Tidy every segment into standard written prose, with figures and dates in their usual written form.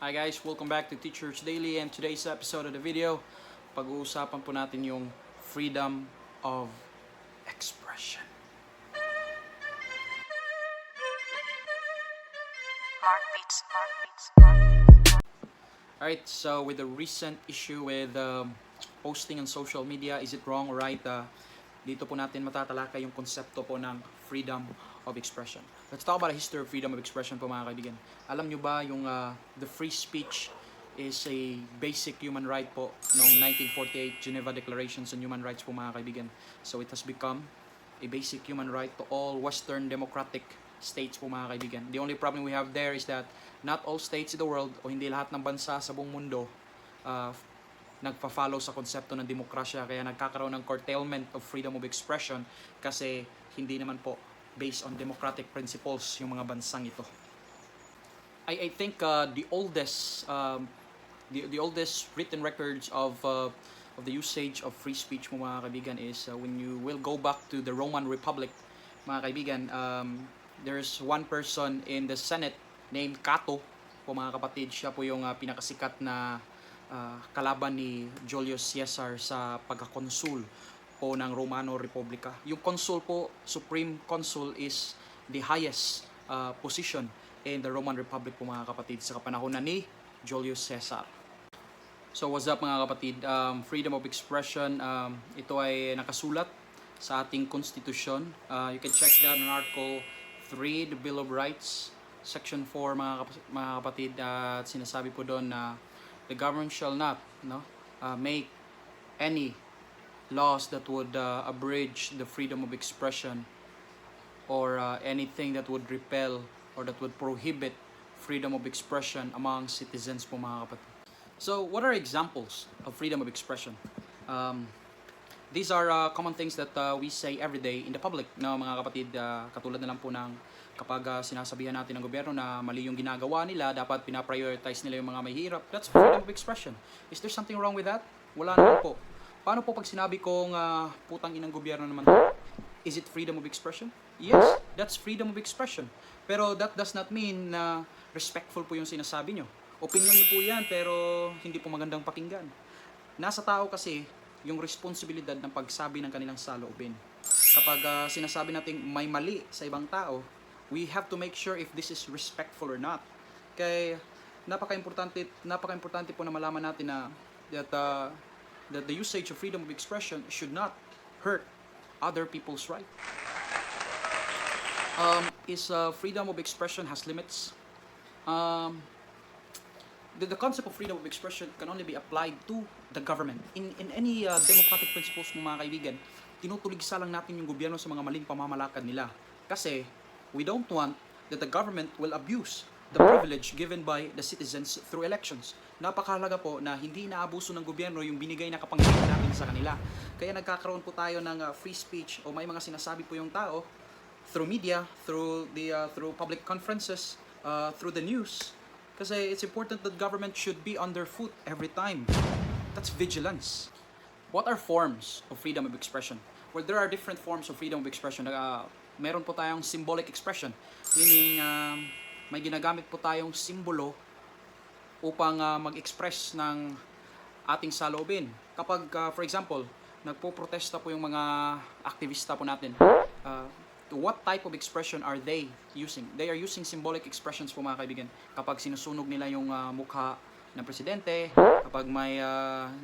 Hi guys, welcome back to Teachers Daily, and today's episode of the video, pag-uusapan po natin yung freedom of expression. Alright, so with the recent issue with posting on social media, is it wrong or right? Dito po natin matatalakay yung konsepto po ng freedom of expression. Let's talk about the history of freedom of expression po mga kaibigan. Alam nyo ba yung the free speech is a basic human right po noong 1948 Geneva Declarations on Human Rights po mga kaibigan. So it has become a basic human right to all Western democratic states po mga kaibigan. The only problem we have there is that not all states in the world o hindi lahat ng bansa sa buong mundo nagpa-follow sa konsepto ng demokrasya, kaya nagkakaroon ng curtailment of freedom of expression kasi hindi naman po based on democratic principles yung mga bansang ito. I think the oldest written records of the usage of free speech mo mga kaibigan is when you will go back to the Roman Republic mga kaibigan. There's one person in the Senate named Cato po mga kapatid. Siya po yung pinakasikat na kalaban ni Julius Caesar sa pagkakonsul po ng Romano Republica. Yung consul po, Supreme Consul, is the highest position in the Roman Republic po mga kapatid sa kapanahonan ni Julius Caesar. So what's up mga kapatid? Freedom of expression, ito ay nakasulat sa ating konstitusyon. You can check that in Article 3, the Bill of Rights, Section 4 mga kapatid. At sinasabi po doon na the government shall not make any laws that would abridge the freedom of expression or anything that would repel or that would prohibit freedom of expression among citizens po mga kapatid. So what are examples of freedom of expression? These are common things that we say every day in the public, no, mga kapatid. Katulad na lang po ng kapag sinasabihan natin ng gobyerno na mali yung ginagawa nila, dapat pinaprioritize nila yung mga mahihirap. That's freedom of expression. Is there something wrong with that? Wala naman po. Paano po pag sinabi kong putang inang gobyerno naman to? Is it freedom of expression? Yes, that's freedom of expression. Pero that does not mean na respectful po yung sinasabi nyo. Opinion nyo po yan, pero hindi po magandang pakinggan. Nasa tao kasi yung responsibilidad ng pagsabi ng kanilang saloobin. Kapag sinasabi natin may mali sa ibang tao, we have to make sure if this is respectful or not. Kaya napaka-importante po na malaman natin na that the usage of freedom of expression should not hurt other people's right. Freedom of expression has limits? The concept of freedom of expression can only be applied to the government. In any democratic principles mo mga kaibigan, tinutuligsa lang natin yung gobyerno sa mga maling pamamalakad nila. Kasi we don't want that the government will abuse the privilege given by the citizens through elections. Napakahalaga po na hindi inaabuso ng gobyerno yung binigay na kapangyarihan natin sa kanila. Kaya nagkakaroon po tayo ng free speech o may mga sinasabi po yung tao through media, through public conferences, through the news. Kasi it's important that government should be on their foot every time. That's vigilance. What are forms of freedom of expression? Well, there are different forms of freedom of expression. Meron po tayong symbolic expression, meaning may ginagamit po tayong simbolo upang mag-express ng ating saloobin. Kapag, for example, nagpo-protesta po yung mga aktivista po natin, what type of expression are they using? They are using symbolic expressions po mga kaibigan. Kapag sinusunog nila yung mukha ng presidente, kapag may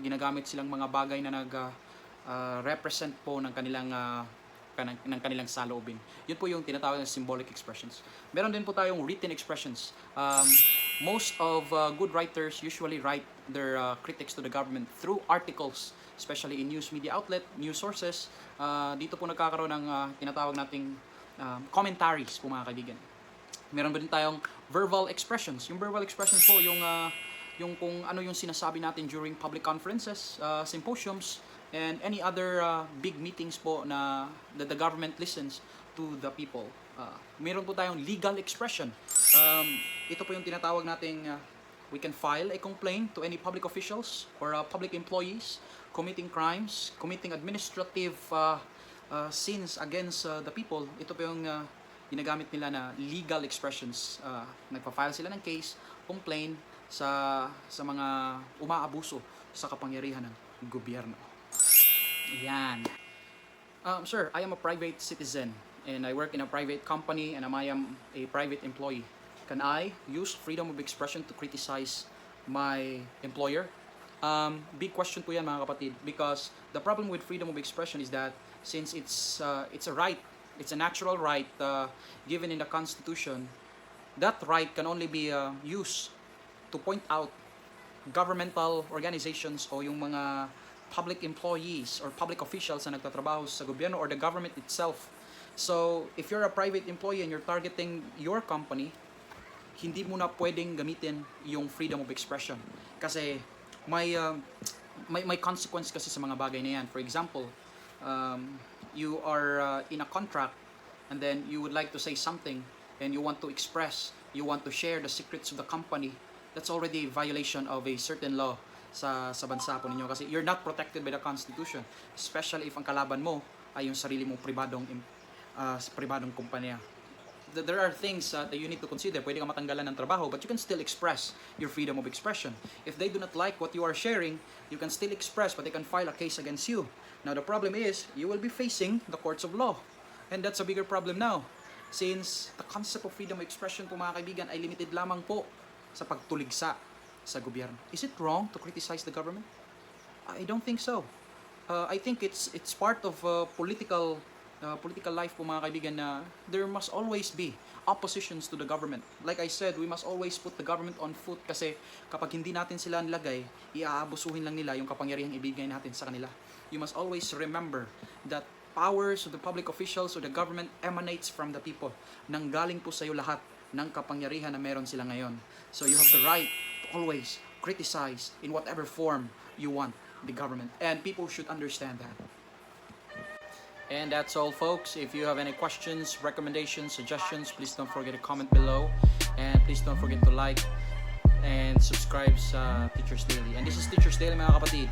ginagamit silang mga bagay na nag-represent po ng kanilang saloobin. Yun po yung tinatawag na symbolic expressions. Meron din po tayong written expressions. Most of good writers usually write their critics to the government through articles, especially in news media outlet, news sources. Dito po nagkakaroon ng tinatawag nating commentaries po mga kaibigan. Meron din tayong verbal expressions. Yung verbal expressions po, yung kung ano yung sinasabi natin during public conferences, symposiums, and any other big meetings po na the government listens to the people. Meron po tayong legal expression. Ito po yung tinatawag nating we can file a complaint to any public officials or public employees committing crimes, committing administrative sins against the people. Ito po yung ginagamit nila na legal expressions. Nagpa-file sila ng case, complain, sa mga umaabuso sa kapangyarihan ng gobyerno. Yan. Sir, I am a private citizen and I work in a private company and I am a private employee. Can I use freedom of expression to criticize my employer? Big question po yan mga kapatid, because the problem with freedom of expression is that since it's a right, it's a natural right given in the Constitution, that right can only be used to point out governmental organizations o yung mga public employees or public officials na nagtatrabaho sa gobyerno or the government itself. So, if you're a private employee and you're targeting your company, hindi mo na pwedeng gamitin yung freedom of expression. Kasi may consequence kasi sa mga bagay na yan. For example, you are in a contract and then you would like to say something and you want to express, you want to share the secrets of the company, that's already a violation of a certain law sa bansa po ninyo kasi you're not protected by the Constitution, especially if ang kalaban mo ay yung sarili mong pribadong kumpanya. There are things that you need to consider. Pwede kang matanggalan ng trabaho, but you can still express your freedom of expression. If they do not like what you are sharing, you can still express, but they can file a case against you. Now the problem is, you will be facing the courts of law. And that's a bigger problem now. Since the concept of freedom of expression po mga kaibigan ay limited lamang po sa pagtuligsa sa gobyerno. Is it wrong to criticize the government? I don't think so. I think it's part of political life po mga kaibigan na there must always be oppositions to the government. Like I said, we must always put the government on foot kasi kapag hindi natin sila nilagay, iaabusuhin lang nila yung kapangyarihang ibigay natin sa kanila. You must always remember that powers of the public officials or the government emanates from the people. Nanggaling po sa iyo lahat ng kapangyarihan na meron sila ngayon. So you have the right to always criticize in whatever form you want the government. And people should understand that. And that's all folks. If you have any questions, recommendations, suggestions, please don't forget to comment below. And please don't forget to like and subscribe sa Teachers Daily. And this is Teachers Daily mga kapatid.